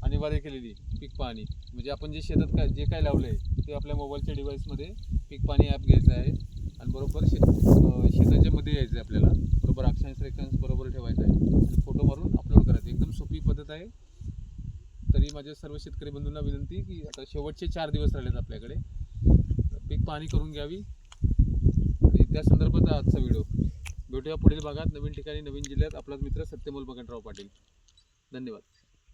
अनिवार्य केलेली पीक पाहणी. म्हणजे आपण जे शेतात जे काय लावलं आहे ते आपल्या मोबाईलच्या डिव्हाइसमध्ये पीक पाहणी ॲप घ्यायचं आहे आणि बरोबर शेताच्या मध्ये यायचं आहे आपल्याला. बरोबर अक्षांश रेखांश बरोबर ठेवायचं आहे आणि फोटो मारून अपलोड करायचं. एकदम सोपी पद्धत आहे. तरी माझ्या सर्व शेतकरी बंधूंना विनंती की आता शेवटचे 4 दिवस राहिलेत आपल्याकडे, पीक पाहणी करून घ्यावी. आणि त्या संदर्भात आजचा व्हिडिओ. भेटूया पुढील भागात नवीन ठिकाणी नवीन जिल्ह्यात. आपलाच मित्र सत्यमोल बगनराव पाटील. धन्यवाद.